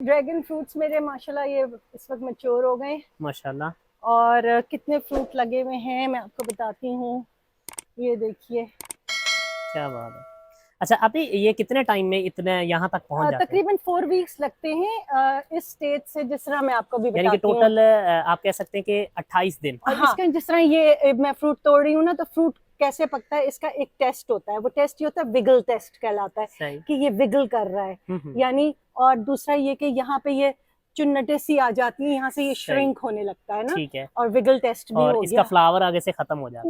Dragon fruits मेरे माशाल्लाह ये इस वक्त मैच्योर हो गए माशाल्लाह। और कितने फ्रूट लगे हुए हैं मैं आपको बताती हूँ। ये देखिए, क्या बात है। अच्छा अभी ये कितने टाइम में इतने यहाँ तक पहुँच जाते हैं? तकरीबन 4 वीक्स लगते हैं इस स्टेज से, जिस तरह मैं आपको भी यानी कि बताती हूँ। टोटल आप कह सकते हैं कि 28 दिन। और इसका जिस तरह ये मैं फ्रूट तोड़ रही हूँ ना, तो फ्रूट कैसे पकता है, इसका एक टेस्ट होता है। वो टेस्ट ये होता है, विगल टेस्ट कहलाता है, सही। कि ये विगल कर रहा है यानी। और दूसरा ये कि यहाँ पे ये चुन्नटे सी आ जाती है, यहाँ से ये सही। श्रिंक होने लगता है ना। ठीक है। और विगल टेस्ट भी और हो इसका गया। फ्लावर आगे से खत्म हो जाता है।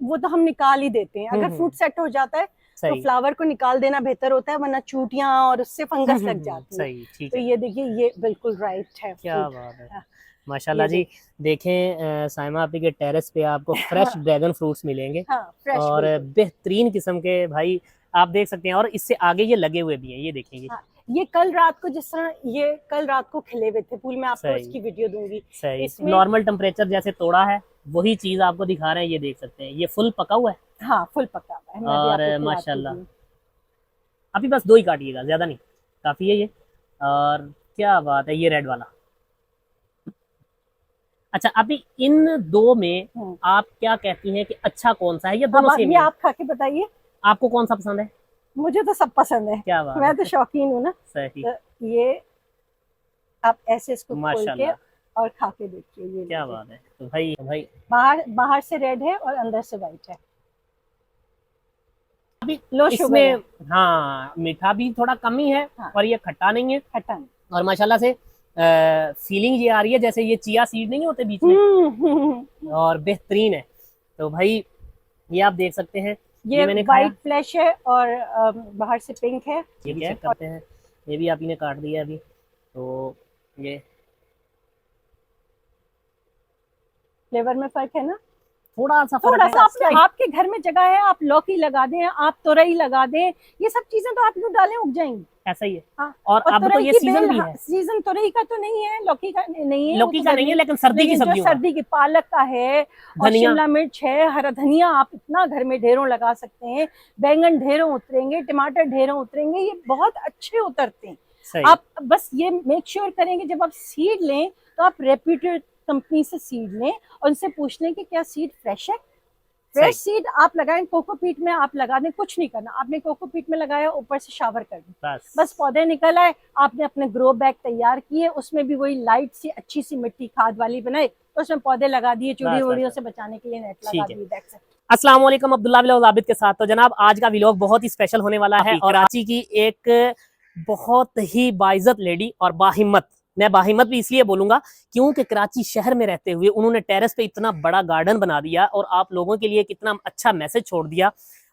वो तो हम निकाल ही देते हैं। अगर फ्रूट सेट हो जाता है तो सही। फ्लावर को निकाल देना बेहतर होता है, वरना चूटियां और उससे फंगस लग जाती है। सही। ठीक तो है। ये देखिए, ये बिल्कुल राइट है क्या फ्रूट। बात है। हाँ, माशाल्लाह ये जी। देखिए। देखें साइमा आपी के टेरेस पे आपको फ्रेश हाँ, ड्रैगन फ्रूट्स मिलेंगे हाँ, फ्रेश और बिल्कुल। बेहतरीन किस्म के भाई आप देख सकते हैं। और इससे आगे ये लगे हुए भी हैं, ये देखेंगे। हाँ, ये कल रात को, जिस तरह ये कल रात को खिले हुए थे फूल, मैं आपको सही। उसकी वीडियो दूंगी। सही। इसमें नॉर्मल टेम्परेचर जैसे तोड़ा है वही चीज आपको दिखा रहे हैं, ये देख सकते हैं। ये फुल पका हुआ है हाँ, फुल पका हुआ है। मैं भी और आपको खिलाती माशाल्लाह हूँ। अभी बस 2 ही काटिएगा, ज्यादा नहीं, काफी है ये। और क्या बात है, ये रेड वाला। अच्छा अभी इन दो में आप क्या कहती हैं कि अच्छा कौन सा है, या दोनों अब सेम ये ही है? आप खा के बताइए। आपको कौन सा पसंद है? मुझे तो सब पसंद है। क्या बात मैं तो है। शौकीन हूँ ना। सही। तो ये आप ऐसे इसको खोल के माशाल्लाह। और खा के देखिए। ये क्या लीजिए, बात है। तो भाई बाहर बाहर से रेड है और अंदर से वाइट है। अभी लो शुगर इसमें है। हाँ मीठा भी थोड़ा कम ही है हाँ, और ये खट्टा नहीं है। खट्टा नहीं। और माशाल्लाह से फीलिंग ये आ रही है जैसे ये चिया सीड नहीं होते बीच में, और बेहतरीन है। तो भाई ये आप देख सकते हैं, ये ये मैंने खाया। वाइट फ्लैश है और बाहर से पिंक है। ये भी चेक करते हैं। ये भी आप ही ने काट दिया अभी। तो ये फ्लेवर में फर्क है ना। थोड़ा सा फर्क थोड़ा है, सा स्लाइट। आपके घर में जगह है, आप लौकी लगा दें, आप तुरई लगा दें, ये सब चीजें तो आप यूं डालें उग जाएंगी। ऐसा ही है। हाँ, और और अब तो तुरई ये की सीजन बेल, भी हाँ, है। सीजन तुरई का तो नहीं है, लौकी का नहीं है, वो लौकी तो का नहीं है, गर्मी। लेकिन सर्दी की लेकिन जो सब्जियों का। सर्दी की पालक का है, और धनिया। शिमला मिर्च है, हरा धनिया, आप इतना घर में ढेरों लगा सकते हैं। बैंगन ढेरों उतरेंगे, टमाटर ढेरों उतरेंगे, ये बहुत अच्छे उतरते हैं। सही। आप बस ये मेक श्योर करेंगे, जब आप सीड लें तो आप रेप्यूटेड कंपनी से सीड लें और उनसे पूछ लें कि क्या सीड फ्रेश है। फ्रेश सही। सीड आप लगाएं, कोकोपीट में आप लगा दें, कुछ नहीं करना। आपने कोकोपीट में लगाया, ऊपर से शावर कर दें, बस पौधे निकल आए। आपने अपने ग्रो बैग तैयार किए, उसमें भी वही लाइट सी अच्छी सी मिट्टी खाद वाली बनाई, तो उसमें पौधे लगा दिए, चूड़ी उड़ियों से बचाने के लिए नेट लगा ठीक है। दिए। That's it. अस्सलाम वालेकुम, अब्दुल्ला बिलाल आबिद के साथ। तो जनाब आज का व्लॉग बहुत ही स्पेशल होने वाला है, और कराची की एक बहुत ही बाइज्जत लेडी और बाहिम्मत, मैं बाहिम्मत भी इसलिए बोलूंगा क्योंकि कराची शहर में रहते हुए उन्होंने टेरेस पे इतना बड़ा गार्डन बना दिया और आप लोगों के लिए कितना अच्छा मैसेज छोड़ दिया।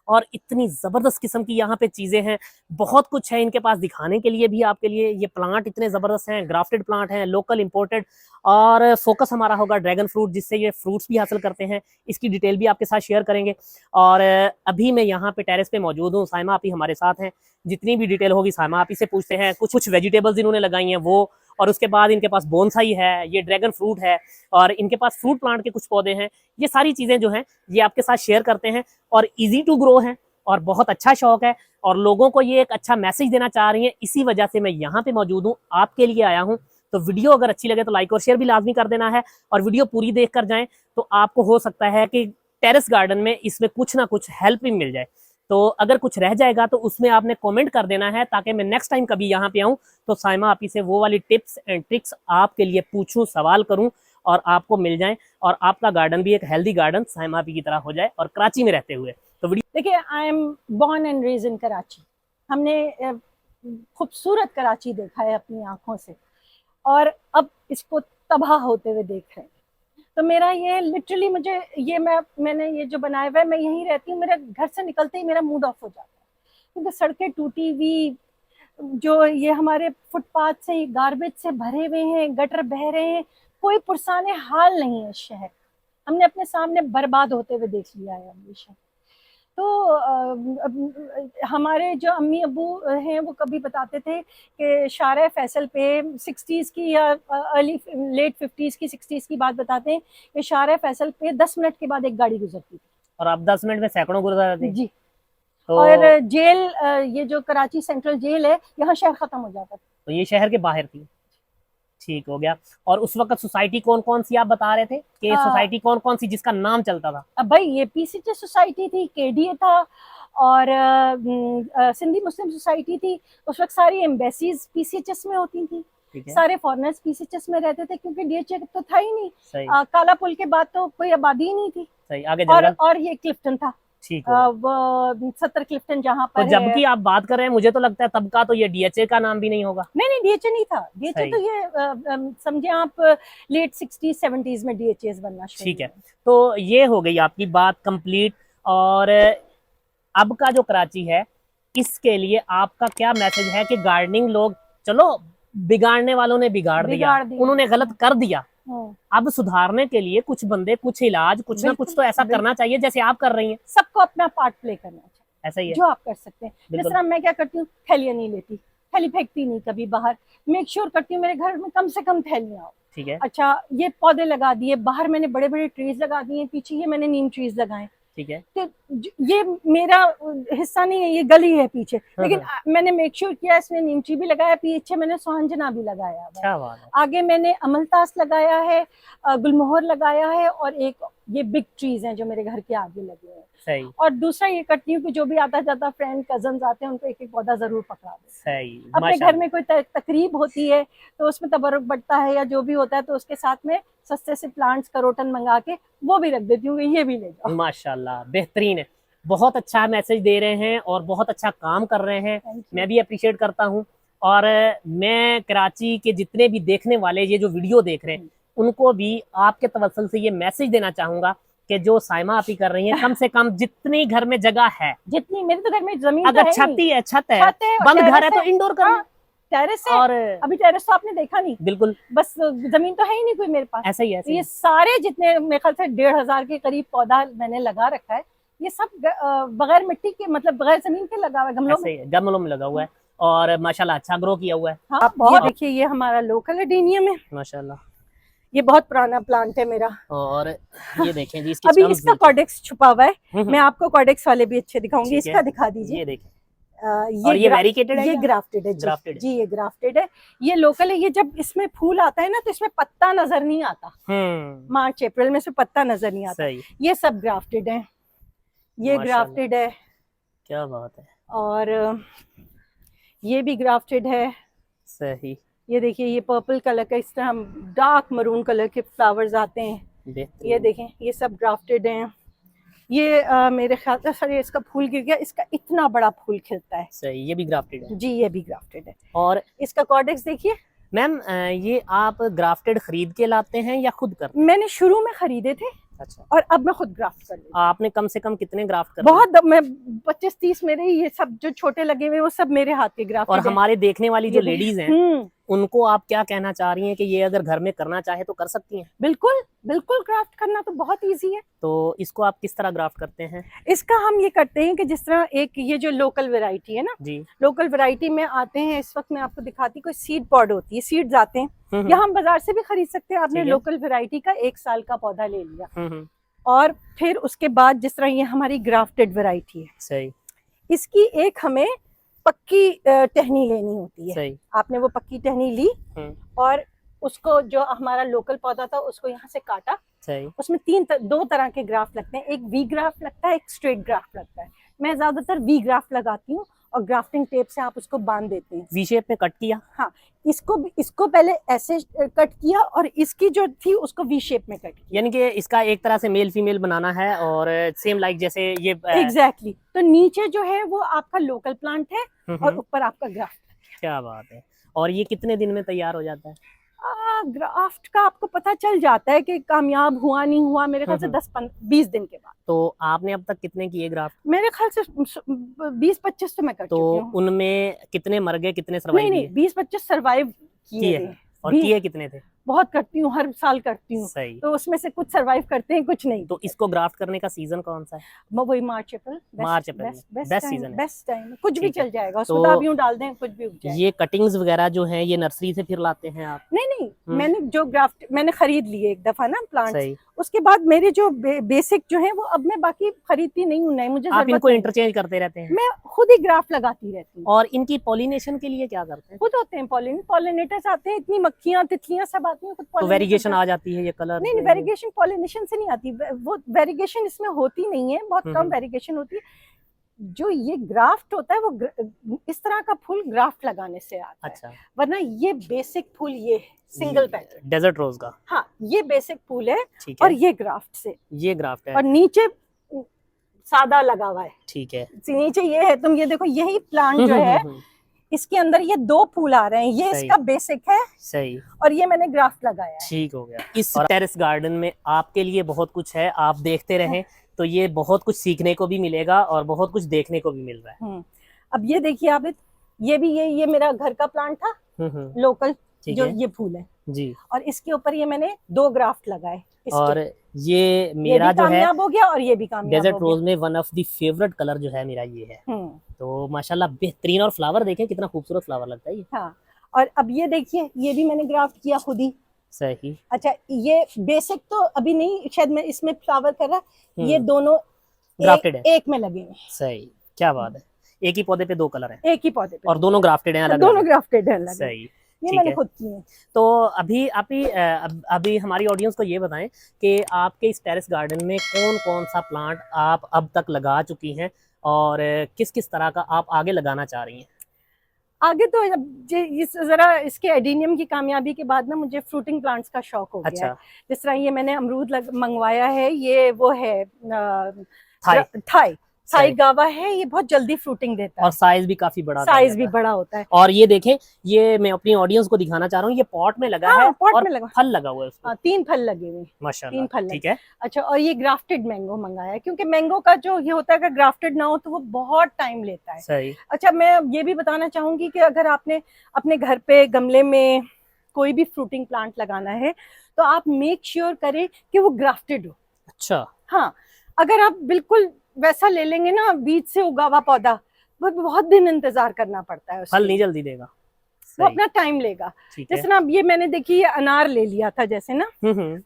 और इतनी ज़बरदस्त किस्म की यहाँ पे चीज़ें हैं, बहुत कुछ है इनके पास दिखाने के लिए भी आपके लिए। ये प्लांट इतने ज़बरदस्त हैं, ग्राफ्टेड प्लांट हैं, लोकल इंपोर्टेड। और फोकस हमारा होगा ड्रैगन फ्रूट, जिससे ये फ्रूट्स भी हासिल करते हैं। इसकी डिटेल भी आपके साथ शेयर करेंगे। और अभी मैं यहाँ पे टेरेस पे मौजूद हूँ, साइमा आपी हमारे साथ हैं। जितनी भी डिटेल होगी साइमा आपी से पूछते हैं। कुछ कुछ वेजिटेबल्स इन्होंने लगाई हैं वो, और उसके बाद इनके पास बोनसाई है, ये ड्रैगन फ्रूट है, और इनके पास फ्रूट प्लांट के कुछ पौधे हैं। ये सारी चीज़ें जो हैं ये आपके साथ शेयर करते हैं, और ईजी टू ग्रो है, और बहुत अच्छा शौक है, और लोगों को ये एक अच्छा मैसेज देना चाह रही हैं। इसी वजह से मैं यहाँ पे मौजूद हूँ, आपके लिए आया हूँ। तो वीडियो अगर अच्छी लगे तो लाइक और शेयर भी लाजमी कर देना है, और वीडियो पूरी देख कर जाएं तो आपको हो सकता है कि टेरेस गार्डन में इसमें कुछ ना कुछ हेल्प भी मिल जाए। तो अगर कुछ रह जाएगा तो उसमें आपने कमेंट कर देना है, ताकि मैं नेक्स्ट टाइम कभी यहाँ पे आऊँ तो साइमा आपी से वो वाली टिप्स एंड ट्रिक्स आपके लिए पूछूं, सवाल करूं, और आपको मिल जाएं, और आपका गार्डन भी एक हेल्दी गार्डन साइमा आपी की तरह हो जाए, और कराची में रहते हुए। तो वीडियो देखिए, I am born and raise in Karachi. हमने खूबसूरत कराची देखा है अपनी आंखों से, और अब इसको तबाह होते हुए देख रहे हैं। तो मेरा ये लिटरली, मुझे ये मैंने ये जो बनाया हुआ है, मैं यहीं रहती हूँ, मेरे घर से निकलते ही मेरा मूड ऑफ हो जाता है, क्योंकि सड़कें टूटी हुई, जो ये हमारे फुटपाथ से गार्बेज से भरे हुए हैं, गटर बह रहे हैं, कोई पुरसाने हाल नहीं है शहर। हमने अपने सामने बर्बाद होते हुए देख लिया है हमेशा। तो हमारे जो अम्मी अब्बू हैं वो कभी बताते थे कि शारे फैसल पे 60s की या अर्ली लेट 50s की 60s की बात बताते हैं कि शारे फैसल पे 10 मिनट के बाद एक गाड़ी गुजरती थी। और अब 10 मिनट में सैकड़ों गुजर जाते। जी। और तो जेल, ये जो कराची सेंट्रल जेल है, यहाँ शहर खत्म हो जाता था। ये शहर के बाहर थी। ठीक हो गया। और उस वक्त सोसाइटी कौन कौन सी आप बता रहे थे कि सोसाइटी कौन कौन सी जिसका नाम चलता था? अब भाई ये पीसीचे सोसाइटी थी, केडीए था, और सिंधी मुस्लिम सोसाइटी थी। उस वक्त सारी एम्बेसीज पीसीएचएस में होती थी, ठीक है, सारे फॉरेनर्स पीसीएचएस में रहते थे, क्योंकि डीएचए तो था ही नहीं। सही काला पुल के बाद तो कोई आबादी ही नहीं थी। सही। आगे जंगल, और ये क्लिफ्टन था, ठीक हो गया। वो 70 क्लिफ्टन जहाँ तो पर जबकि है। आप बात कर रहे हैं, मुझे तो लगता है तब का तो ये डीएचए का नाम भी नहीं होगा। नहीं डीएचए नहीं था, डीएचए सही। तो ये समझे आप लेट 60s 70s में डीएचएस बनना शुरू ठीक है, हुए। तो ये हो गई आपकी बात कंप्लीट। और अब का जो कराची है, इसके लिए आपका क्या मैसेज है कि गार्डनिंग लोग, चलो बिगाड़ने वालों ने बिगाड़ दिया, उन्होंने गलत कर दिया, अब सुधारने के लिए कुछ बंदे, कुछ इलाज, कुछ ना कुछ तो ऐसा करना चाहिए जैसे आप कर रही हैं। सबको अपना पार्ट प्ले करना चाहिए, ऐसा ही है जो आप कर सकते हैं। जिस तरह मैं क्या करती हूँ, थैलियाँ नहीं लेती, थैली फेंकती नहीं कभी बाहर, मेक श्योर करती हूँ मेरे घर में कम से कम थैलियाँ हो। ठीक है, अच्छा, ये पौधे लगा दिए बाहर, मैंने बड़े बड़े ट्रीज लगा दिए, पीछे ये मैंने नीम ट्रीज लगाए। ठीक है, तो ये मेरा हिस्सा नहीं है, ये गली है पीछे, लेकिन मैंने मेक श्योर किया इसमें नीम ट्री भी लगाया, पीछे मैंने सुहांजना भी लगाया हुआ है। क्या बात है। आगे मैंने अमलतास लगाया है, गुलमोहर लगाया है, और एक ये बिग ट्रीज हैं जो मेरे घर के आगे लगे हैं। सही। और दूसरा ये करती हूँ कि जो भी आता जाता फ्रेंड कजन्स आते हैं उनको एक एक पौधा जरूर पकड़ा दो। सही। अपने घर में कोई तकरीब होती है तो उसमें तबरुक बढ़ता है या जो भी होता है, तो उसके साथ में सस्ते से प्लांट्स करोटन मंगा के वो भी रख देती हूँ, ये भी ले जाओ। माशाल्लाह, बेहतरीन है, बहुत अच्छा मैसेज दे रहे हैं और बहुत अच्छा काम कर रहे हैं, मैं भी अप्रिशिएट करता हूँ। और मैं कराची के जितने भी देखने वाले ये जो वीडियो देख रहे हैं, उनको भी आपके तवज्जुह से ये मैसेज देना चाहूंगा कि जो साइमा आप ही कर रही हैं, कम से कम जितनी घर में जगह है, जितनी मेरे तो घर में जमीन अगर छत है, बंद घर है तो इंडोर कर, टेरेस है। और अभी टेरेस तो आपने देखा नहीं, बिल्कुल बस जमीन तो है ही नहीं कोई मेरे पास। ऐसा ही है। ये सारे जितने मेरे ख्याल से 1500 के करीब पौधा मैंने लगा रखा है, ये सब बगैर मिट्टी के, मतलब बगैर जमीन के लगा हुआ है, गमलों में लगा हुआ है, और माशाल्लाह अच्छा ग्रो किया हुआ है। हाँ, बहुत। देखिए ये हमारा लोकल एडेनियम है, माशाल्लाह, ये बहुत पुराना प्लांट है मेरा। और ये देखें जी, इसकी अभी इसका कॉर्डेक्स छुपा हुआ है, मैं आपको कॉर्डेक्स वाले भी अच्छे दिखाऊंगी। इसका दिखा दीजिए, ये देखें। और ये वेरिकेटेड है, ये ग्राफ्टेड है जी। ग्राफ्टेड जी, ये ग्राफ्टेड है, ये लोकल है। ये जब इसमें फूल आता है ना तो इसमें पत्ता नजर नहीं आता, मार्च अप्रैल में से पत्ता नजर नहीं आता। ये सब ग्राफ्टेड है, ये ग्राफ्टेड है। क्या बात है। और ये भी ग्राफ्टेड है। सही। ये देखिए, ये पर्पल कलर का, इस तरह डार्क मरून कलर के फ्लावर्स आते हैं। ये देखें, ये सब ग्राफ्टेड हैं। ये मेरे ख्याल से सर इसका फूल गिर गया, इसका इतना बड़ा फूल खिलता है। सही, ये भी ग्राफ्टेड है जी, ये भी ग्राफ्टेड है। और इसका कॉर्डेक्स देखिए मैम, ये आप ग्राफ्टेड खरीद के लाते हैं या खुद करते हैं? मैंने शुरू में खरीदे थे, अच्छा, और अब मैं खुद ग्राफ्ट कर रही हूँ। आपने कम से कम कितने ग्राफ्ट कर? बहुत, मैं 25-30 मेरे, ये सब जो छोटे लगे हुए वो सब मेरे हाथ के ग्राफ्ट। और हमारे देखने वाली जो लेडीज हैं, उनको आप क्या कहना चाह रही हैं कि ये अगर घर में करना चाहे तो कर सकती हैं? बिल्कुल बिल्कुल, ग्राफ्ट करना तो बहुत इजी है। तो इसको आप किस तरह ग्राफ्ट करते हैं? इसका हम ये करते हैं कि जिस तरह एक ये जो लोकल वैरायटी है ना जी, लोकल वैरायटी में आते हैं, इस वक्त मैं आपको दिखाती, कोई सीड पॉड होती है, सीड्स आते हैं, या हम बाजार से भी खरीद सकते हैं। आपने लोकल वैरायटी का 1 साल का पौधा ले लिया, और फिर उसके बाद जिस तरह ये हमारी ग्राफ्टेड वैरायटी है, सही, इसकी एक हमें पक्की टहनी लेनी होती है। सही। आपने वो पक्की टहनी ली, और उसको जो हमारा लोकल पौधा था उसको यहाँ से काटा। सही। उसमें 2 तरह के ग्राफ्ट लगते हैं, एक वी ग्राफ्ट लगता है, एक स्ट्रेट ग्राफ्ट लगता है। मैं ज्यादातर वी ग्राफ्ट लगाती हूँ, और ग्राफ्टिंग टेप से आप उसको बांध देते हैं। वी शेप में कट किया? हाँ, इसको पहले ऐसे कट किया, और इसकी जो थी उसको वी शेप में कट किया। यानी कि इसका एक तरह से मेल फीमेल बनाना है, और सेम लाइक जैसे ये एग्जैक्टली। तो नीचे जो है वो आपका लोकल प्लांट है, और ऊपर आपका ग्राफ्ट। क्या बात है। और ये कितने दिन में तैयार हो जाता है? ग्राफ्ट का आपको पता चल जाता है कि कामयाब हुआ नहीं हुआ, मेरे ख्याल से 10-20 दिन के बाद। तो आपने अब तक कितने किए ग्राफ्ट? मेरे ख्याल से 20-25 तो मैं कर चुकी हूँ। उनमें कितने मर गए, कितने सर्वाइव? नहीं, 20-25 सर्वाइव किए। और किए कितने थे? बहुत करती हूँ, हर साल करती हूँ, सही। तो उसमें से कुछ सरवाइव करते हैं, कुछ नहीं। तो इसको ग्राफ्ट करने का सीजन कौन सा है? वही मार्च अप्रैल, मार्च अप्रैल में बेस्ट सीजन है। बेस्ट टाइम, कुछ भी ठीक है। चल जाएगा उसमें, तो तो आप यूं डाल दें कुछ भी उग जाएगा। ये कटिंग्स वगैरह जो हैं ये नर्सरी से फिर लाते हैं आप? नहीं, मैंने जो ग्राफ्ट मैंने खरीद लिए एक दफा ना प्लांट्स, सही। उसके बाद मेरे जो बेसिक जो है वो अब मैं बाकी खरीदती नहीं हूँ, नहीं मुझे आप जरूरत इनको नहीं है। इंटरचेंज करते रहते हैं? मैं खुद ही ग्राफ्ट लगाती रहती हूँ। और इनकी पॉलिनेशन के लिए क्या करते हैं? खुद होते हैं पॉलिनेटर्स आते हैं, इतनी मक्खियाँ तितलियाँ सब आती हैं, खुद तो वेरिगेशन आ जाती है ये कलर? नहीं, वेरिगेशन पॉलिनेशन से नहीं आती, वो वेरिगेशन इसमें होती नहीं है, बहुत कम वेरिगेशन होती है। जो ये ग्राफ्ट होता है वो इस तरह का फूल ग्राफ्ट लगाने से आता अच्छा। है, वरना ये बेसिक फूल ये सिंगल पैटर्न डेजर्ट रोज का? हाँ, ये बेसिक फूल है। ठीक है। और ये ग्राफ्ट से, ये ग्राफ्ट है और नीचे सादा लगा हुआ है। ठीक है। नीचे ये है, तुम ये देखो, यही प्लांट जो है इसके अंदर ये 2 फूल आ रहे हैं, ये सही। इसका बेसिक है सही। और ये मैंने ग्राफ्ट लगाया है। ठीक हो गया। इस टेरेस गार्डन में आपके लिए बहुत कुछ है, आप देखते रहें तो ये बहुत कुछ सीखने को भी मिलेगा और बहुत कुछ देखने को भी मिल रहा है। अब ये देखिए आप, ये भी ये मेरा घर का प्लांट था, लोकल, जो ये फूल है जी, और इसके ऊपर ये मैंने 2 ग्राफ्ट लगाए। और ये मेरा जो है कामयाब हो गया और ये भी कामयाब डेजर्ट हो गया। रोज में one of the favourite colour जो है मेरा ये है। तो माशाल्लाह बेहतरीन, और फ्लावर देखें कितना खूबसूरत फ्लावर लगता है ये। हाँ, और अब ये देखिए, ये भी मैंने ग्राफ्ट किया खुद ही। सही। अच्छा, ये बेसिक तो अभी नहीं, शायद मैं इसमें फ्लावर कर रहा, ये दोनों ग्राफ्टेड है, एक में लगे हैं। सही, क्या बात है। एक ही पौधे पे 2 कलर हैं, एक ही पौधे पे, और दोनों ग्राफ्टेड हैं, अलग दोनों ग्राफ्टेड है। सही। ये ठीक मैंने है। खुद की है। तो अभी हमारी ऑडियंस को ये बताएं कि आपके इस टेरेस गार्डन में कौन कौन सा प्लांट आप अब तक लगा चुकी हैं और किस किस तरह का आप आगे लगाना चाह रही हैं? आगे तो जरा इसके एडीनियम की कामयाबी के बाद ना मुझे फ्रूटिंग प्लांट्स का शौक हो गया है। जिस तरह ये मैंने अमरूद मंगवाया है, ये वो है थाई गावा है, ये बहुत जल्दी फ्रूटिंग देता है और साइज भी काफी बड़ा, साइज भी बड़ा होता है। और ये देखें, ये मैं अपनी ऑडियंस को दिखाना चाह रहा हूँ, ये पॉट में लगा है, पॉट और में लगा, फल लगा हुआ है उसको। 3 फल लगे हुए, माशाल्लाह, 3 फल। ठीक है। अच्छा, और ये ग्राफ्टेड मैंगो मंगाया है, क्योंकि मैंगो का जो ये होता है, अगर ग्राफ्टेड ना हो तो वो बहुत टाइम लेता है। सही। अच्छा, मैं ये भी बताना चाहूंगी कि अगर आपने अपने घर पे गमले में कोई भी फ्रूटिंग प्लांट लगाना है तो आप मेक श्योर करें कि वो ग्राफ्टेड हो। अच्छा। हाँ, अगर आप बिल्कुल वैसा ले लेंगे ना, बीज से उगा हुआ पौधा, वो बहुत दिन इंतजार करना पड़ता है, फल नहीं जल्दी देगा, वो अपना टाइम लेगा। जैसे ना अब ये मैंने देखी, ये अनार ले लिया था जैसे ना,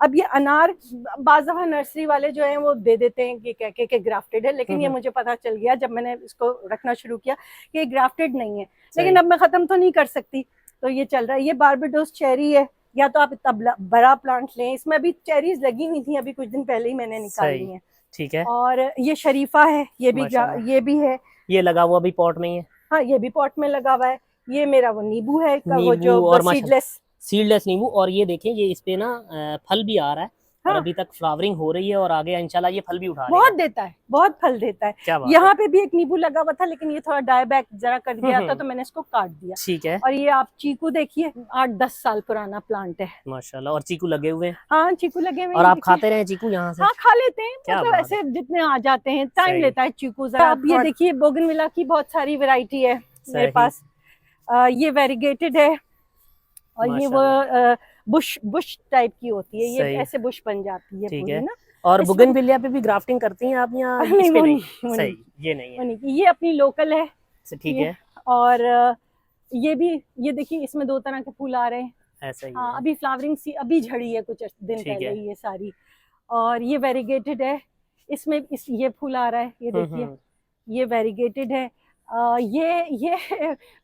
अब ये अनार बाज़ दफा नर्सरी वाले जो हैं वो दे देते हैं कि कह के ग्राफ्टेड है, लेकिन ये मुझे पता चल गया जब मैंने इसको रखना शुरू किया कि ये ग्राफ्टेड नहीं है। लेकिन अब मैं खत्म तो नहीं कर सकती, तो ये चल रहा है। ये बारबेडोस चेरी है, या तो आप इतना बड़ा प्लांट लें, इसमें अभी चेरीज लगी हुई थी, अभी कुछ दिन पहले ही मैंने निकाली है। ठीक है। और ये शरीफा है, ये भी है, ये लगा हुआ भी पॉट में ही है। हाँ, ये भी पॉट में लगा हुआ है। ये मेरा वो नींबू है, वो जो सीडलेस नींबू। और ये देखें, ये इस पे ना फल भी आ रहा है। हाँ। और अभी तक फ्लावरिंग हो रही है और आगे इंशाल्लाह ये फल भी उठा बहुत देता है, बहुत फल देता है। यहाँ पे भी एक नींबू लगा हुआ था, लेकिन ये थोड़ा डायबैक जरा कर गया था, तो मैंने इसको काट दिया। ठीक है। और ये आप चीकू देखिए, 8-10 साल पुराना प्लांट है माशाल्लाह। और चीकू लगे हुए हैं? हाँ, चीकू लगे हुए हैं। और आप खाते रहे चीकू यहाँ से? हाँ, खा लेते हैं, मतलब ऐसे जितने आ जाते हैं, टाइम लेता है चीकू जरा। आप ये देखिए, बोगनविला की बहुत सारी वेराइटी है मेरे पास। ये वेरीगेटेड है, और ये वो बुश टाइप की होती है, ये ऐसे बुश बन जाती है पूरी ना। और बोगनविलिया पे भी ग्राफ्टिंग करती हैं आप यहाँ? नहीं, सही, ये नहीं है, ये अपनी लोकल है। ठीक है। और ये भी, ये देखिए, इसमें 2 तरह के फूल आ रहे हैं, ऐसा ही। हाँ, अभी फ्लावरिंग सी अभी झड़ी है कुछ दिन पहले ये सारी। और ये वेरीगेटेड है, इसमें ये फूल आ रहा है, ये देखिए, ये वेरीगेटेड है। ये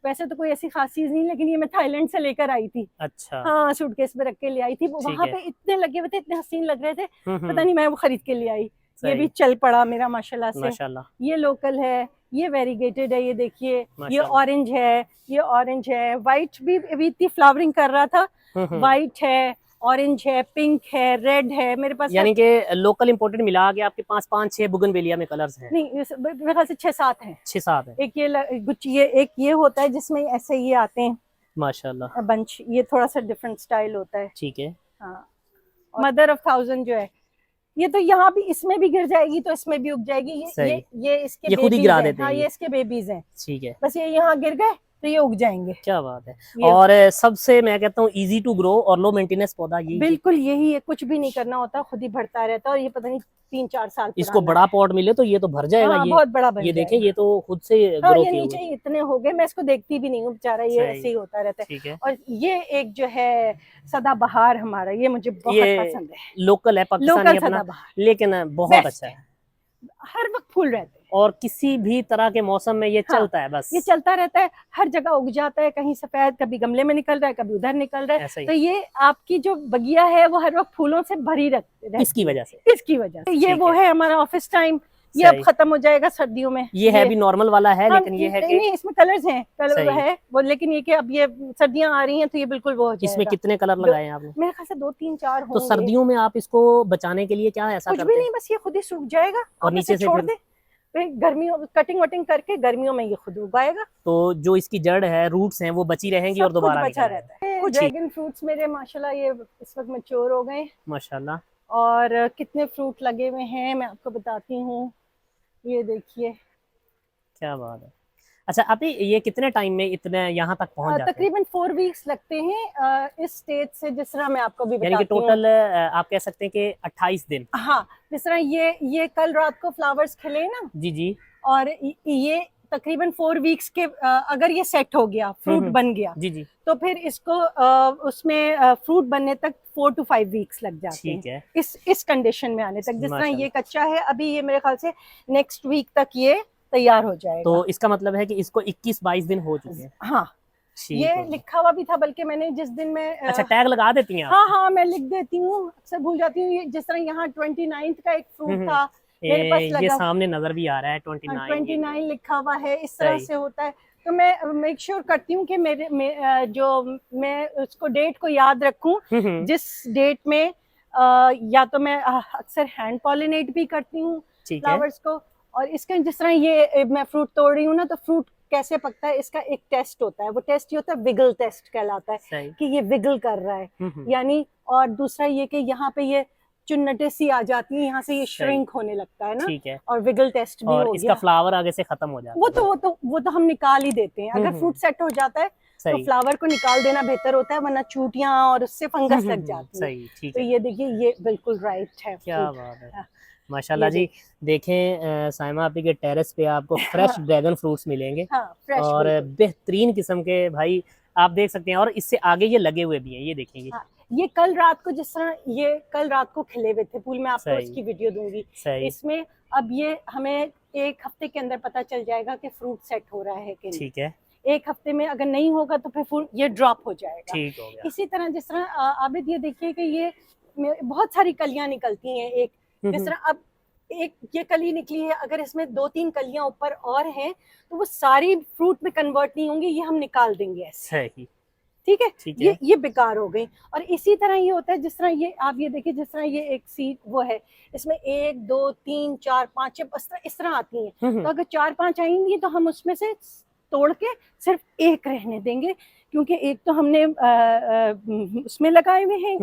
वैसे तो कोई ऐसी खास चीज नहीं, लेकिन ये मैं थाईलैंड से लेकर आई थी। अच्छा। हाँ, सूटकेस में रख के ले आई थी, वहां पे इतने लगे हुए थे, इतने हसीन लग रहे थे, पता नहीं मैं वो खरीद के ले आई। ये भी चल पड़ा मेरा माशाल्लाह से। माशाल्लाह। ये लोकल है, ये वेरीगेटेड है, ये देखिए, ये ऑरेंज है, ये ऑरेंज है। व्हाइट भी अभी इतनी फ्लावरिंग कर रहा था, व्हाइट है, ऑरेंज है, पिंक है, रेड है मेरे पास। यानी कि लोकल इंपोर्टेड मिला के आपके पास 5-6 बोगनविलिया में कलर्स हैं? नहीं, मेरे ख्याल से 6-7 हैं। 6-7 है। एक ये गुच्छी, एक ये होता है जिसमें ऐसे ये आते हैं माशाल्लाह बंच, ये थोड़ा सा डिफरेंट स्टाइल होता है। ठीक है। हाँ, मदर ऑफ 1000 जो है, ये तो यहाँ भी, इसमें भी गिर जाएगी तो इसमें भी उग जाएगी। ये इसके खुद ही गिरा देते हैं। हाँ, ये इसके बेबीज हैं। ठीक है। बस ये यहाँ गिर गए तो ये उग जाएंगे। क्या बात है। ये और सबसे मैं कहता हूँ इजी टू ग्रो और लो मेंटेनेंस पौधा यही है। बिल्कुल यही है, कुछ भी नहीं करना होता, खुद ही बढ़ता रहता है। और ये पता नहीं 3-4 साल इसको पुराना बड़ा है। पॉट मिले तो ये तो भर जाएगा। हाँ ये बहुत बड़ा बन ये देखें, जाएगा। ये तो खुद से हाँ ग्रो ये किए नीचे हुए। ही इतने हो गए, मैं इसको देखती भी नहीं हूँ बेचारा, ये सही। ऐसे ही होता रहता है। ठीक है। और ये एक जो है सदाबहार हमारा, ये मुझे बहुत ये पसंद है। लोकल है, पाकिस्तानी लोकल अपना, सदाबहार लेकिन बहुत बेस्ट अच्छा है, है। हर वक्त फूल रहते हैं। और किसी भी तरह के मौसम में ये हाँ, चलता है बस। ये चलता रहता है, हर जगह उग जाता है, कहीं सफेद, कभी गमले में निकल रहा है, कभी उधर निकल रहा है। ऐसा ही। तो ये आपकी जो बगिया है वो हर वक्त फूलों से भरी रहती इसकी है। वजह से। इसकी वजह से। ये ठीक वो है। है हमारा ऑफिस टाइम, ये अब सही। खत्म हो जाएगा सर्दियों में। ये है भी नॉर्मल वाला है, हाँ लेकिन ये है कि नहीं, इसमें कलर्स हैं, कलर सही। है वो, लेकिन ये कि अब ये सर्दियां आ रही हैं तो ये बिल्कुल वो हो इसमें जाएगा। कितने कलर लगाए हैं आपने? मेरे ख्याल से 2-3-4 तो होंगे। सर्दियों में आप इसको बचाने के लिए क्या ऐसा कुछ भी करते हैं? नहीं, बस ये खुद ही सूख जाएगा, और आप नीचे इसे से छोड़ फिर? दे, फिर गर्मियों कटिंग वटिंग करके गर्मियों में ये खुद उगाएगा। तो जो इसकी जड़ है, रूट्स हैं, वो बची रहेंगी और सब कुछ दोबारा बचा निकल रहता आएगा। है। कुछ ही। ड्रैगन फ्रूट्स मेरे माशाल्लाह ये इस वक्त मैच्योर हो गए, माशाल्लाह। और कितने फ्रूट लगे हुए हैं मैं आपको बताती हूँ। ये देखिए, क्या बात है। अच्छा अभी ये कितने टाइम में इतने यहाँ तक पहुंच जाते हैं? तकरीबन 4 वीक्स लगते हैं इस स्टेज से, जिस तरह मैं आपको भी यानी कि बताती हूँ। टोटल आप कह सकते हैं कि 28 दिन। हाँ, जिस तरह ये कल रात को फ्लावर्स खिले ना, जी जी। और ये तकरीबन 4 वीक्स के अगर ये सेट हो गया, फ्रूट बन गया, जी जी। तो फिर इसको उसमें फ्रूट बनने तक 4 to 5 वीक्स लग जाते हैं। ठीक है। इस कंडीशन में आने तक। जिस तरह ये माशाल्लाह। कच्चा है अभी, ये मेरे ख्याल से नेक्स्ट वीक तक ये तैयार हो जाएगा। तो इसका मतलब है कि इसको 21-22 दिन हो चुके हैं। हाँ, ठीक ये है। लिखा हुआ भी था, बल्कि मैंने जिस दिन में अच्छा टैग लगा देती हैं आप? हाँ हाँ मैं लिख देती हूँ, अक्सर भूल जाती हूँ। जिस तरह यहाँ 29th का एक फ्रूट था मेरे पास ये लगा, सामने नजर भी आ रहा है 29 लिखा हुआ है, इस तरह सही। से होता है। तो मैं मेक श्योर करती हूँ कि जो मैं उसको डेट को याद रखूं, जिस डेट में या तो मैं अक्सर हैंड पॉलिनेट भी करती हूँ फ्लावर्स को। और इसका जिस तरह ये मैं फ्रूट तोड़ रही हूँ ना, तो फ्रूट कैसे पकता है इसका एक टेस्ट होता है, वो टेस्ट ये होता है विगल टेस्ट कहलाता है, कि ये विगल कर रहा है यानी। और दूसरा ये कि यहाँ पे ये चुन्नटे सी आ जाती है, यहाँ से ये श्रिंक होने लगता है ना। ठीक है। और विगल टेस्ट भी और हो इसका गया। फ्लावर आगे से खत्म हो जाता है। वो तो हम निकाल ही देते हैं, अगर फ्रूट सेट हो जाता है तो फ्लावर को निकाल देना बेहतर होता है, वरना चूटियां और उससे फंगस लग जाती है। सही। ठीक तो है। ये देखिए, ये बिल्कुल राइट है। क्या बात है। माशाल्लाह जी। देखें साइमा आपी के टेरेस पे आपको फ्रेश ड्रैगन फ्रूट्स मिलेंगे। फ्रेश और बेहतरीन किस्म के भाई आप देख सकते हैं। और इससे आगे ये लगे हुए भी हैं, ये देखेंगे। ये कल रात को, जिस तरह ये कल रात को खिले हुए थे फूल, मैं आपको उसकी वीडियो दूंगी। इसमें अब ये हमें 1 हफ्ते के अंदर पता चल जाएगा कि फ्रूट सेट हो रहा है कि नहीं। ठीक है। 1 हफ्ते में अगर नहीं होगा तो फिर फूल ये ड्रॉप हो जाएगा। ठीक हो गया। इसी तरह जिस तरह आबिद ये देखिए कि ये बहुत सारी कलियां निकलती हैं। एक जिस तरह अब एक ये कली निकली है, अगर इसमें 2-3 कलियां ऊपर और हैं तो वो सारी फ्रूट में कन्वर्ट नहीं होंगी, ये हम निकाल देंगे ऐसे। ठीक है। ये बेकार हो गई। और इसी तरह ये होता है, जिस तरह ये आप ये देखिए, जिस तरह ये एक सीड वो है, इसमें 1 2 3 4 5 इस तरह आती हैं। तो अगर 4-5 आएंगी तो हम उसमें से तोड़ के सिर्फ एक रहने देंगे, क्योंकि एक तो हमने उसमें लगाए हुए हैं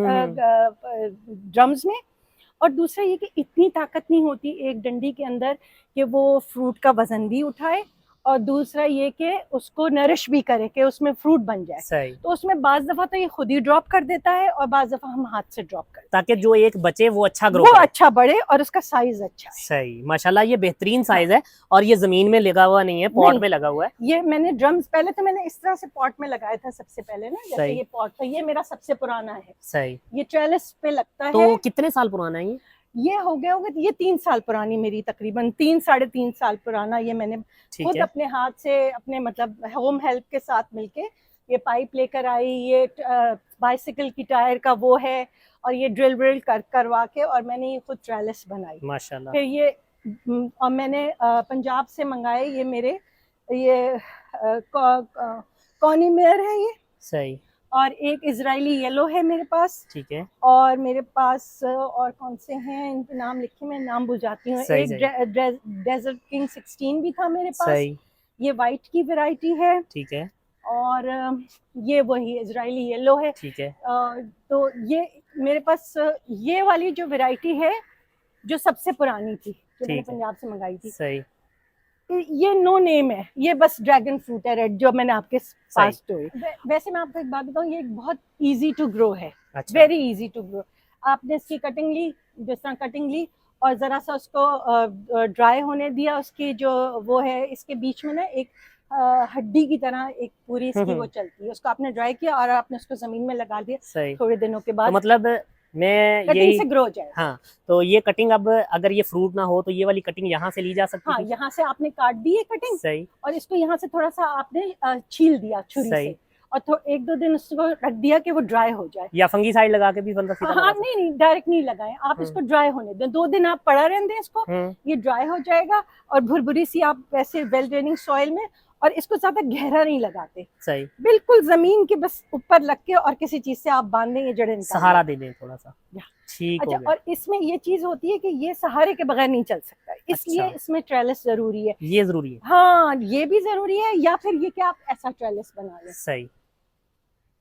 ड्रम्स में, और दूसरा ये कि इतनी ताकत नहीं होती एक डंडी के अंदर कि वो फ्रूट का वजन भी उठाए, और दूसरा ये कि उसको नरिश भी करे कि उसमें फ्रूट बन जाए। सही। तो उसमें बाज दफा तो ये खुद ही ड्रॉप कर देता है, और बाज दफा हम हाथ से ड्रॉप करते हैं, ताकि जो एक बचे वो अच्छा ग्रो वो अच्छा बढ़े और उसका साइज अच्छा है। सही। माशाल्लाह ये बेहतरीन साइज है। और ये जमीन में लगा हुआ नहीं है, पॉट में लगा हुआ है। ये मैंने ड्रम्स पहले तो मैंने इस तरह से पॉट में लगाया था सबसे पहले ना, जैसे ये पॉट था, ये मेरा सबसे पुराना है। सही। ये ट्रेलिस पे लगता है। तो कितने साल पुराना है ये हो गया होगा, ये 3 साल पुरानी मेरी, तकरीबन 3-3.5 साल पुराना। ये मैंने खुद अपने हाथ से, अपने मतलब होम हेल्प के साथ मिलके ये पाइप लेकर आई, ये बाइसिकल की टायर का वो है, और ये ड्रिल करवा के, और मैंने ये खुद ट्रेलिस बनाई माशाल्लाह। फिर ये और मैंने पंजाब से मंगाए ये मेरे, ये कॉनीमेयर है ये। सही। और एक इजरायली येलो है मेरे पास। ठीक है। और मेरे पास और कौन से हैं, इनके नाम लिखे, मैं नाम भूल जाती हूँ। एक डेजर्ट किंग 16 भी था मेरे पास। सही। ये वाइट की वैरायटी है। ठीक है। और ये वही इजरायली येलो है। ठीक है। तो ये मेरे पास ये वाली जो वैरायटी है, जो सबसे पुरानी थी, जो मैंने पंजाब से मंगाई थी। सही। ये नो नेम है, ये बस ड्रैगन फ्रूट है रेड जो मैंने आपके पास स्टोरी। वैसे मैं आपको एक बात बताऊं, ये एक बहुत इजी टू ग्रो है, अच्छा। Very easy to grow. आपने इसकी कटिंग ली, जिस तरह कटिंग ली और जरा सा उसको ड्राई होने दिया, उसकी जो वो है इसके बीच में ना एक हड्डी की तरह एक पूरी इसकी वो चलती है, उसको आपने ड्राई किया और आपने उसको जमीन में लगा दिया, सही। थोड़े दिनों के तो बाद मतलब मैं कटिंग यही से ग्रो हो जाएगा। हाँ, तो ये कटिंग अब अगर ये फ्रूट ना हो तो ये वाली कटिंग यहाँ से ली जा सकती हाँ, थी। यहाँ से आपने काट दी है कटिंग सही। और इसको यहाँ से थोड़ा सा आपने छील दिया छुरी सही। से और एक दो दिन उसको रख दिया कि वो ड्राई हो जाए। या फंगीसाइड लगा के भी बंदा सीधा हाँ, लगा नहीं नहीं डायरेक्ट नहीं लगाएं आप, इसको ड्राई होने दें, 2 दिन आप पड़ा रहने दें इसको, ये ड्राई हो जाएगा और भुरभुरी सी आप वैसे वेल ड्रेनिंग सॉइल में, और इसको ज्यादा गहरा नहीं लगाते, सही। बिल्कुल जमीन के बस ऊपर लग के और किसी चीज से आप बांध दें, ये जड़ें निकाल सहारा दे दें थोड़ा सा, या। ठीक अच्छा, हो गया। और इसमें ये चीज होती है कि ये सहारे के बगैर नहीं चल सकता, इसलिए अच्छा। इसमें ट्रेलिस जरूरी है। ये जरूरी है। हाँ, ये भी जरूरी है, या फिर ये कि आप ऐसा ट्रेलिस बना लें, सही।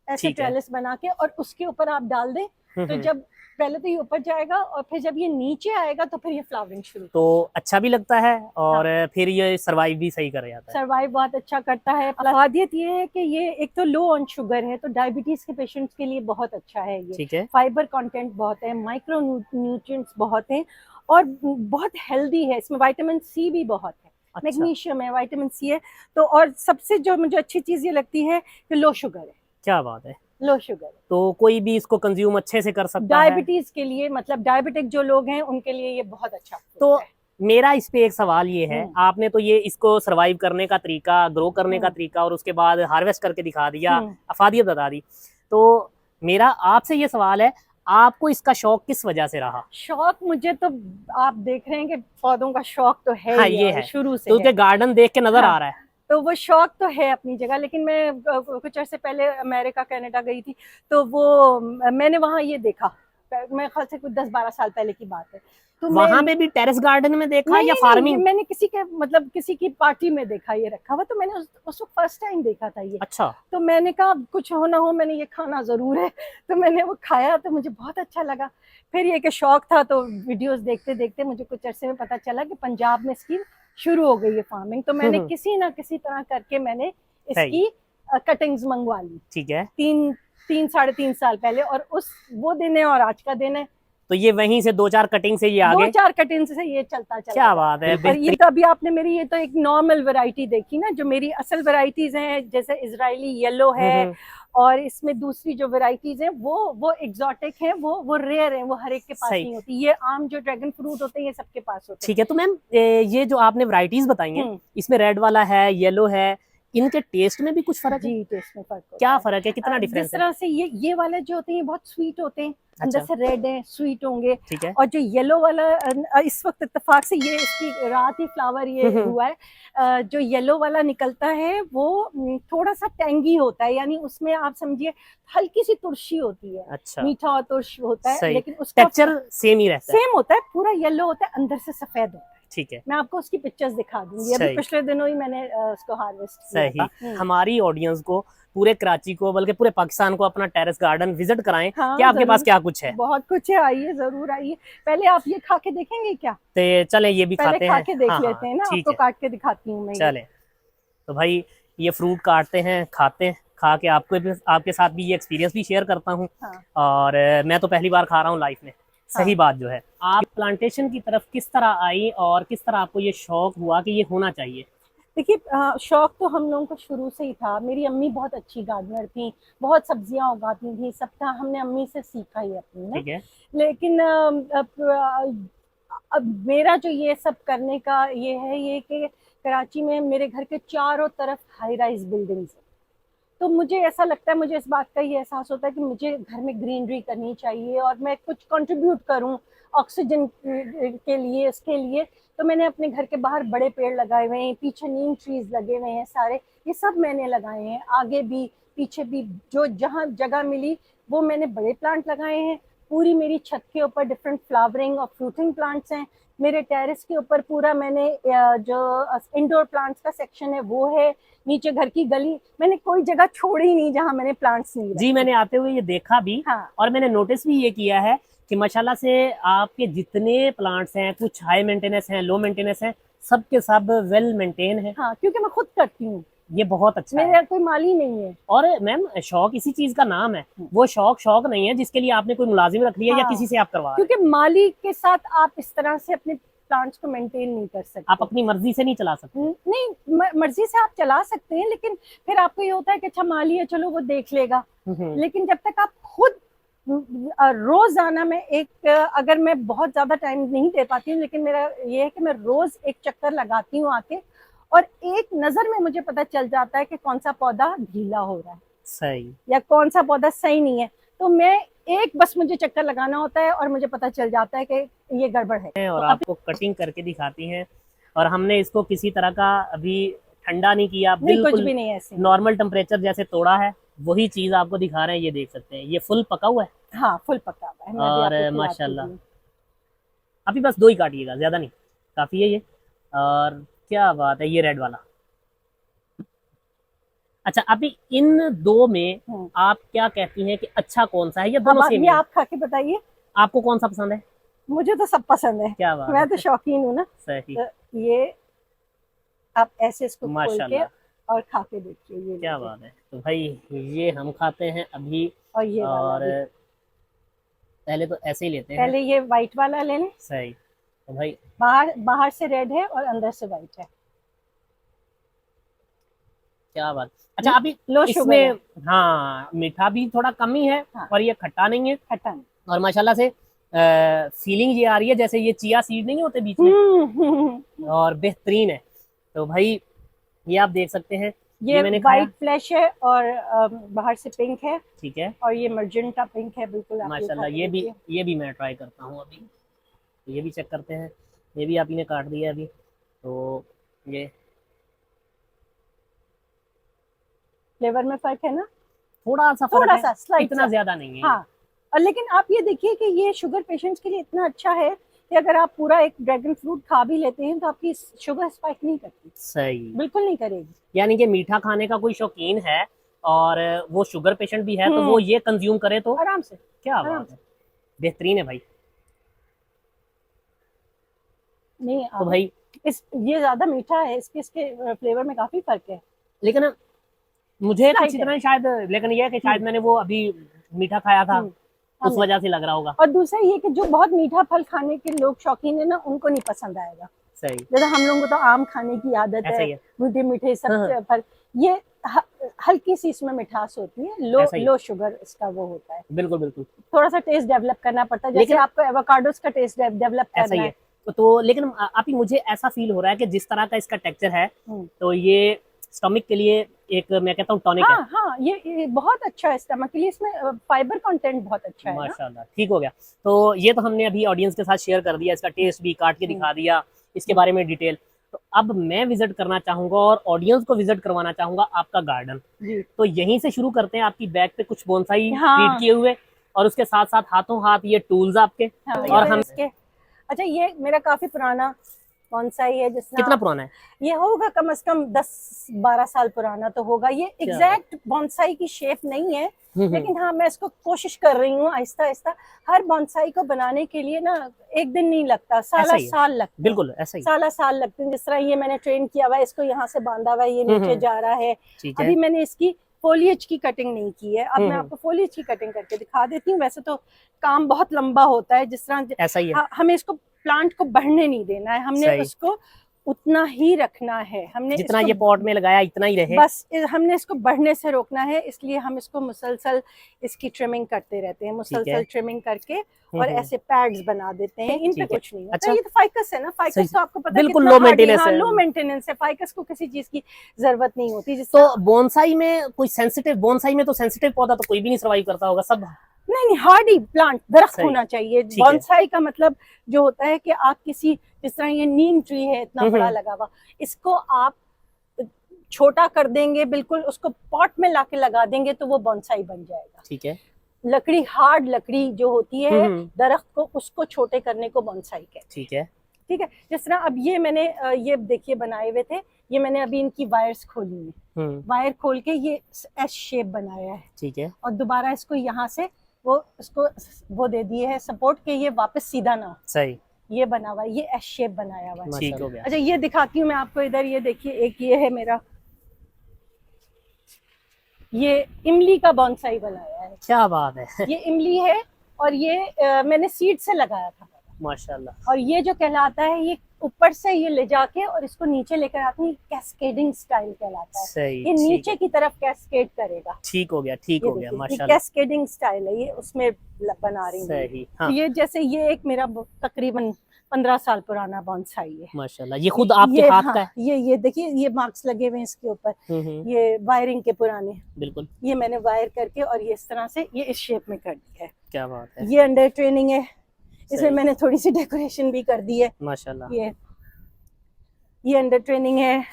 ऐसे ठीक है। ट्रेलिस बना के और उसके ऊपर आप डाल दें, तो जब पहले तो ये ऊपर जाएगा और फिर जब ये नीचे आएगा तो फिर ये फ्लावरिंग शुरू, तो अच्छा भी लगता है और फिर ये सरवाइव भी सही कर जाता है। सर्वाइव बहुत अच्छा करता है। खासियत ये है कि ये एक तो लो ऑन शुगर है, तो डायबिटीज के पेशेंट्स के लिए बहुत अच्छा है ये। ठीक है। फाइबर कंटेंट बहुत है, माइक्रो न्यूट्रिएंट्स बहुत हैं और बहुत हेल्दी है, इसमें विटामिन सी भी बहुत है, अच्छा। मैग्नीशियम है, विटामिन सी है। तो और सबसे जो मुझे अच्छी चीज ये लगती है कि लो शुगर है। क्या बात है। लो शुगर, तो कोई भी इसको कंज्यूम अच्छे से कर सकता है। डायबिटीज के लिए, मतलब डायबिटिक जो लोग हैं उनके लिए ये बहुत अच्छा तो है। मेरा इस पे एक सवाल ये है, आपने तो ये इसको सरवाइव करने का तरीका, ग्रो करने का तरीका और उसके बाद हार्वेस्ट करके दिखा दिया, अफादियत बता दी, तो मेरा आपसे ये सवाल है, आपको इसका शौक किस वजह से रहा? शौक मुझे तो आप देख रहे हैं कि पौधों का शौक तो है हाँ, ही ये है शुरू से, तो गार्डन देख के नजर आ रहा है, तो वो शौक तो है अपनी जगह। लेकिन मैं कुछ अर्से पहले अमेरिका कनाडा गई थी, तो वो मैंने वहाँ ये देखा, मैं ख्याल से कुछ 10-12 साल पहले की बात है, तो वहां पे भी टेरेस गार्डन में देखा नहीं, या नहीं, फार्मिंग? मैंने किसी के मतलब किसी की पार्टी में देखा ये रखा हुआ, तो मैंने उस वक्त फर्स्ट टाइम देखा था ये। अच्छा। तो मैंने कहा कुछ हो ना हो मैंने ये खाना जरूर है, तो मैंने वो खाया तो मुझे बहुत अच्छा लगा। फिर ये कि शौक था, तो वीडियोस देखते देखते मुझे कुछ अरसे में पता चला कि पंजाब में इसकी शुरू हो गई है फार्मिंग, तो मैंने किसी ना किसी तरह करके मैंने इसकी कटिंग्स मंगवा ली। ठीक है। 3-3.5 साल पहले, और वो दिन है और आज का दिन है, तो ये वहीं से 2-4 कटिंग से ये आगे 2-4 कटिंग से ये चलता चला। क्या बात है। और ये तो अभी आपने मेरी ये तो एक नॉर्मल वैरायटी देखी ना, जो मेरी असल वैरायटीज हैं जैसे इजरायली येलो है, और इसमें दूसरी जो वैरायटीज हैं वो एग्जॉटिक हैं, वो रेयर है, वो हर एक के पास नहीं होती। ये आम जो ड्रैगन फ्रूट होते हैं ये सबके पास होते हैं। ठीक है। तो मैम ये जो आपने वैरायटीज बताई हैं, इसमें रेड वाला है, येलो है, इनके टेस्ट में भी कुछ फर्क है? जी, टेस्ट में फर्क क्या फर्क है, कितना डिफरेंस है? जिस तरह से ये वाले जो होते हैं बहुत स्वीट होते हैं, अंदर से रेड है, स्वीट होंगे। ठीक है। और जो येलो वाला इस वक्त इत्तेफाक से ये इसकी रात ही फ्लावर ये हुआ है, जो येलो वाला निकलता है वो थोड़ा सा टैंगी होता है, यानी उसमें आप समझिए हल्की सी तुरशी होती है। अच्छा। मीठा और तुर्श होता है, लेकिन उसका टेक्सचर सेम ही रहता है। सेम होता है, पूरा येलो होता है, अंदर से सफेद होता है। ठीक है। मैं आपको उसकी पिक्चर्स दिखा दूंगी, अभी पिछले दिनों ही मैंने उसको हार्वेस्ट किया था। हमारी ऑडियंस को, पूरे कराची को, बल्कि पूरे पाकिस्तान को अपना टेरेस गार्डन विजिट कराएं। हाँ, क्या आपके पास क्या कुछ है? बहुत कुछ है, आइए, जरूर आइए। पहले आप ये खा के देखेंगे क्या? तो चले ये भी खाते हैं, खा के देख लेते हैं ना, आपको काट के दिखाती हूँ मैं। चले तो भाई ये फ्रूट काटते हैं, खाते हैं, खा के आपके साथ भी ये एक्सपीरियंस भी शेयर करता हूँ। और मैं तो पहली बार खा रहा हूँ लाइफ में। सही बात जो है, आप प्लांटेशन की तरफ किस तरह आई और किस तरह आपको ये शौक हुआ कि ये होना चाहिए? देखिए, शौक तो हम लोगों को शुरू से ही था। मेरी अम्मी बहुत अच्छी गार्डनर थी, बहुत सब्जियां उगाती थी, सब था, हमने अम्मी से सीखा ही अपनी ना। ठीक है। लेकिन अब मेरा जो ये सब करने का ये है ये कि कराची में मेरे घर के चारों तरफ हाई राइज बिल्डिंग्स, तो मुझे ऐसा लगता है, मुझे इस बात का ही एहसास होता है कि मुझे घर में ग्रीनरी करनी चाहिए और मैं कुछ कंट्रीब्यूट करूं ऑक्सीजन के लिए, इसके लिए। तो मैंने अपने घर के बाहर बड़े पेड़ लगाए हुए हैं, पीछे नीम ट्रीज लगे हुए हैं सारे, ये सब मैंने लगाए हैं, आगे भी पीछे भी, जो जहाँ जगह मिली वो मैंने बड़े प्लांट लगाए हैं। पूरी मेरी छत के ऊपर डिफरेंट फ्लावरिंग और फ्रूटिंग प्लांट्स हैं। मेरे टेरेस के ऊपर पूरा मैंने जो इंडोर प्लांट्स का सेक्शन है वो है। नीचे घर की गली मैंने कोई जगह छोड़ी नहीं जहां मैंने प्लांट्स नहीं रखे। जी, मैंने आते हुए ये देखा भी। हाँ। और मैंने नोटिस भी ये किया है कि माशाल्लाह से आपके जितने प्लांट्स हैं, कुछ हाई मेंटेनेंस हैं, लो मेंटेनेंस हैं, सब के सब वेल मेंटेन है। हाँ, क्योंकि मैं खुद करती हूँ, ये बहुत अच्छा है। मेरा कोई माली नहीं है। और मैम शौक इसी चीज का नाम है, वो शौक नहीं है जिसके लिए आपने कोई मुलाजिम रख लिया या हाँ, किसी से आप करवा रहे हैं। क्योंकि माली के साथ आप इस तरह से अपने प्लांट्स को मेंटेन नहीं कर सकते। आप अपनी मर्जी से नहीं चला सकते। नहीं, मर्जी से आप चला सकते हैं, लेकिन फिर आपको ये होता है कि अच्छा माली है, चलो वो देख लेगा। लेकिन जब तक आप खुद रोजाना में एक, अगर मैं बहुत ज्यादा टाइम नहीं दे पाती हूँ, लेकिन मेरा ये है कि मैं रोज एक चक्कर लगाती हूँ आके, और एक नजर में मुझे पता चल जाता है कि कौन सा पौधा ढीला हो रहा है सही, या कौन सा पौधा सही नहीं है। तो मैं एक बस मुझे चक्कर लगाना होता है और मुझे पता चल जाता है कि ये गड़बड़ है। और तो आपको कटिंग करके दिखाती हैं। और हमने इसको किसी तरह का अभी ठंडा नहीं किया, नहीं, कुछ बिल्कुल भी नहीं है ऐसे। नॉर्मल टेम्परेचर जैसे तोड़ा है वही चीज आपको दिखा रहे हैं। ये देख सकते हैं, ये फुल पका हुआ है। हाँ, फुल पका हुआ है। मैं भी और आपको खिलाती माशाल्लाह हूँ। अभी बस 2 ही काटिएगा, ज्यादा नहीं, काफी है ये। और क्या बात है, ये रेड वाला। अच्छा, अभी इन 2 में आप क्या कहती हैं कि अच्छा कौन सा है, या दोनों सेम ये है? आप खा के बताइए, आपको कौन सा पसंद है? मुझे तो सब पसंद है। क्या बात मैं है, तो शौकीन हूँ ना। सही, तो ये आप ऐसे इसको खोल के माशाल्लाह, और खा के देखिए। ये क्या लीजिए। बात है। तो भाई ये हम खाते हैं अभी। और ये वाला और भी। पहले तो ऐसे ही लेते हैं। पहले ये व्हाइट वाला ले लें। सही। तो भाई बाहर से रेड है और अंदर से व्हाइट है। क्या बात। अच्छा, अभी लो शुगर इसमें है। हाँ मीठा भी थोड़ा कम ही है। हाँ। और ये खट्टा नहीं है। खट्टा नहीं। और माशाल्लाह से फीलिंग ये आ रही है जैसे ये चिया सीड नहीं होते बीच में, और बेहतरीन है। तो भाई ये आप देख सकते हैं, ये मैंने खाया। व्हाइट फ्लैश है और बाहर से पिंक है। ठीक है, और ये मर्जेंटा पिंक है, बिल्कुल। आप माशाल्लाह। ये भी मैं ट्राई करता हूँ अभी। तो ये भी चेक करते हैं। ये भी आप ही ने काट दिया अभी। तो ये फ्लेवर में फर्क है ना, थोड़ा सा थोड़ा फर्क सा है, स्लाइट इतना सा। ज्यादा नहीं है। हाँ, और लेकिन आप ये देखिए कि ये शुगर पेशेंट्स के लिए इतना अच्छा है कि अगर आप पूरा एक ड्रैगन फ्रूट खा भी लेते हैं तो आपकी शुगर स्पाइक नहीं करती। सही, बिल्कुल नहीं करेगी। यानी कि मीठा खाने का कोई शौकीन है और वो शुगर पेशेंट भी है, तो वो ये कंज्यूम करे तो आराम से। क्या बात है, बेहतरीन है भाई। नहीं, तो भाई ये ज्यादा मीठा है, इसके फ्लेवर में काफी फर्क है। लेकिन मुझे कुछ Slight इतना ही शायद, लेकिन ये है कि शायद मैंने वो अभी मीठा खाया था, उस वजह से लग रहा होगा। और दूसरा ये कि जो बहुत मीठा फल खाने के लोग शौकीन है ना, उनको नहीं पसंद आएगा। सही, जैसे हम लोगों को तो आम खाने की आदत ऐसा है, ही है। मीठे मीठे सब फल। ये हल्की सी इसमें मिठास होती है, ऐसा ही है। लो शुगर इसका वो होता है। बिल्कुल बिल्कुल, थोड़ा सा टेस्ट डेवलप करना पड़ता है, जैसे लेकिन आपको एवोकाडोस का टेस्ट डेवलप ऐसा करना ही है। है। तो लेकिन अभी मुझे ऐसा फील हो रहा है कि जिस तरह का इसका टेक्सचर है, तो ये स्टमक के लिए एक, मैं कहता हूँ, टॉनिक है। हाँ, ये बहुत अच्छा है स्टमक के लिए, इसमें फाइबर कंटेंट बहुत अच्छा है ना। माशाल्लाह, ठीक हो गया। तो ये तो हमने अभी ऑडियंस के साथ शेयर कर दिया, इसका टेस्ट भी काट के दिखा दिया, इसके बारे में डिटेल। तो अब मैं विजिट करना चाहूंगा और ऑडियंस को विजिट करवाना चाहूंगा आपका गार्डन। तो यहीं से शुरू करते हैं। आपकी बैग पे कुछ बोनसाई फीड किए हुए, और उसके साथ साथ हाथों हाथ ये टूल्स आपके। और हम अच्छा, ये मेरा काफी पुराना बोनसाई है। कितना पुराना है? ये होगा कम से कम 10-12 साल पुराना तो होगा। ये एग्जैक्ट बोनसाई की शेप नहीं है, लेकिन हाँ, मैं इसको कोशिश कर रही हूँ आहिस्ता आहिस्ता। हर बोनसाई को बनाने के लिए ना एक दिन नहीं लगता, साल लगता है। बिल्कुल ऐसा ही, साल लगते हैं। जिस तरह ये मैंने ट्रेन किया हुआ है, इसको यहाँ से बांधा हुआ है, ये नीचे जा रहा है। अभी मैंने इसकी फोलिएज की कटिंग नहीं की है। अब मैं आपको फोलिएज की कटिंग करके दिखा देती हूँ। वैसे तो काम बहुत लंबा होता है, जिस तरह ऐसा ही है। हमें इसको प्लांट को बढ़ने नहीं देना है, हमने उसको उतना ही रखना है। हमने जितना ये पॉट में लगाया इतना ही रहे, बस हमने इसको बढ़ने से रोकना है। इसलिए हम इसको मुसलसल इसकी ट्रिमिंग करते रहते हैं, मुसलसल ट्रिमिंग करके, और ऐसे पैड्स बना देते हैं। इन पे कुछ नहीं होता। अच्छा, ये तो फाइकस है ना, फाइकस तो आपको पता है बिल्कुल लो मेंटेनेंस है। लो मेंटेनेंस है, फाइकस को किसी चीज की जरूरत नहीं होती। तो बोनसाई में कोई सेंसिटिव, बोनसाई में तो सेंसिटिव पौधा तो कोई भी नहीं सर्वाइव करता होगा, सब नहीं, हार्डी प्लांट, दरख्त होना चाहिए। बोनसाई का मतलब जो होता है कि आप किसी, जिस तरह ये नीम ट्री है इतना बड़ा लगा हुआ, इसको आप छोटा कर देंगे, बिल्कुल उसको पॉट में लाके लगा देंगे तो वो बोनसाई बन जाएगा। ठीक है। लकड़ी, हार्ड लकड़ी जो होती है दरख्त को, उसको छोटे करने को बोनसाई कहते हैं। ठीक है, ठीक है। जिस तरह अब ये मैंने ये देखिए बनाए हुए थे, ये मैंने अभी इनकी वायर्स खोली है। वायर खोल के ये एस शेप बनाया है। ठीक है। और दोबारा इसको यहाँ से वो इसको वो दे दिए है सपोर्ट के ये वापस सीधा ना हो। सही, ये बना हुआ है, ये एस शेप बनाया हुआ है। ठीक हो गया। अच्छा ये दिखाती हूँ मैं आपको, इधर ये देखिए, एक ये है मेरा, ये इमली का बॉन्साई बनाया है। क्या बात है। ये इमली है और ये मैंने सीड से लगाया था। माशाल्लाह। और ये जो कहलाता है, ये ऊपर से ये ले जाके और इसको नीचे लेकर आते हैं, कैस्केडिंग स्टाइल कहलाता है। सही, ये ठीक नीचे है। की तरफ कैस्केड करेगा। ठीक हो गया, ठीक ये हो गया, देखिए, ये माशाल्लाह। कैस्केडिंग स्टाइल है, ये उसमें बना रही हूँ। सही, तो हाँ। ये जैसे ये एक मेरा तकरीबन 15 साल पुराना बॉन्साई है। माशाल्लाह, ये खुद आपके ये, हाथ हाँ, का है? ये देखिए, ये मार्क्स लगे हुए हैं इसके ऊपर, ये वायरिंग के पुराने। बिल्कुल। ये मैंने वायर करके और ये इस तरह से ये इस शेप में कर दिया है। क्या बात है। ये अंडर ट्रेनिंग है, इसमें सही। मैंने थोड़ी सी डेकोरेशन भी कर दी है। माशाल्लाह। ये अंडर ट्रेनिंग है,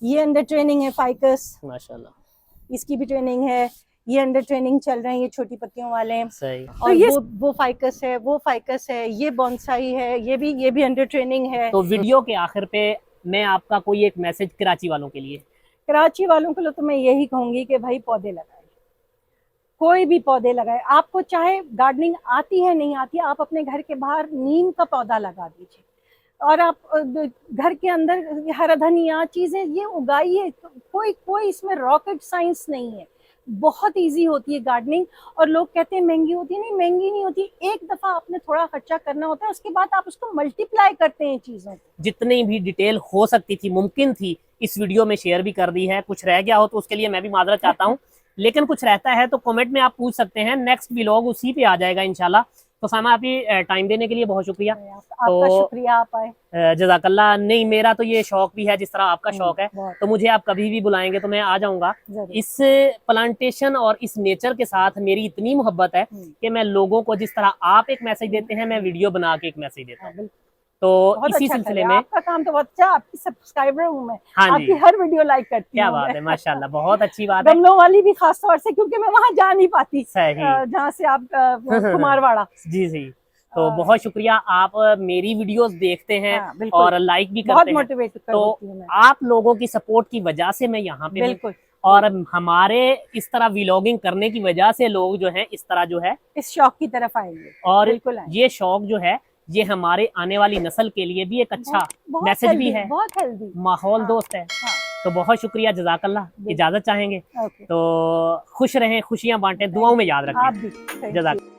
ये अंडर ट्रेनिंग है फाइकस, माशाल्लाह। इसकी भी ट्रेनिंग है। ये अंडर ट्रेनिंग चल रहे हैं, ये छोटी पत्तियों वाले हैं। सही। और ये वो फाइकस है, वो फाइकस है, ये बॉन्साई है, ये भी अंडर ट्रेनिंग है। तो वीडियो के आखिर पे मैं आपका कोई एक मैसेज कराची वालों के लिए? कराची वालों के लिए तो मैं यही कहूंगी कि भाई पौधे लगाए, कोई भी पौधे लगाए। आपको चाहे गार्डनिंग आती है नहीं आती, आप अपने घर के बाहर नीम का पौधा लगा दीजिए, और आप घर के अंदर हरा धनिया चीजें ये उगाइए। कोई इसमें रॉकेट साइंस नहीं है, बहुत इजी होती है गार्डनिंग। और लोग कहते हैं महंगी होती है, नहीं महंगी नहीं होती। एक दफा आपने थोड़ा खर्चा करना होता है, उसके बाद आप उसको मल्टीप्लाई करते हैं चीजों को। जितनी भी डिटेल हो सकती थी, मुमकिन थी, इस वीडियो में शेयर भी कर दी है। कुछ रह गया हो तो उसके लिए मैं भी माजरत चाहता हूँ, लेकिन कुछ रहता है तो कमेंट में आप पूछ सकते हैं। नेक्स्ट व्लॉग उसी पे आ जाएगा इंशाल्लाह। तो फाहिमा, आप ये टाइम देने के लिए बहुत शुक्रिया। आपका शुक्रिया, आप आए। जज़ाकल्लाह। नहीं, मेरा तो ये शौक भी है जिस तरह आपका शौक है, तो मुझे आप कभी भी बुलाएंगे तो मैं आ जाऊंगा। इस प्लांटेशन और इस नेचर के साथ मेरी इतनी मोहब्बत है कि मैं लोगों को, जिस तरह आप एक मैसेज देते हैं, मैं वीडियो बना के एक मैसेज देता हूँ। तो इसी सिलसिले में आपका काम तो बहुत अच्छा, आपकी सब्सक्राइबर हूँ मैं। हाँ आपकी हर वीडियो लाइक करती हूँ। क्या बात है, माशाल्लाह, बहुत अच्छी बात है। गमलों वाली भी खास तौर से, क्योंकि मैं वहाँ जा नहीं पाती, जहाँ से आप कुमारवाड़ा। जी जी। तो बहुत शुक्रिया, आप मेरी वीडियोस देखते हैं और लाइक भी करते बहुत हैं। मोटिवेट तो आप लोगों की सपोर्ट की वजह से मैं यहाँ पे हूँ, और हमारे इस तरह व्लॉगिंग करने की वजह से लोग जो है इस तरह जो है इस शौक की तरफ आएंगे। और ये शौक जो है ये हमारे आने वाली नस्ल के लिए भी एक अच्छा मैसेज भी है, बहुत हेल्दी माहौल दोस्त है। तो बहुत शुक्रिया, जज़ाकल्लाह। इजाजत चाहेंगे तो खुश रहें, खुशियां बांटें, दुआओं में याद रखें। जज़ाक।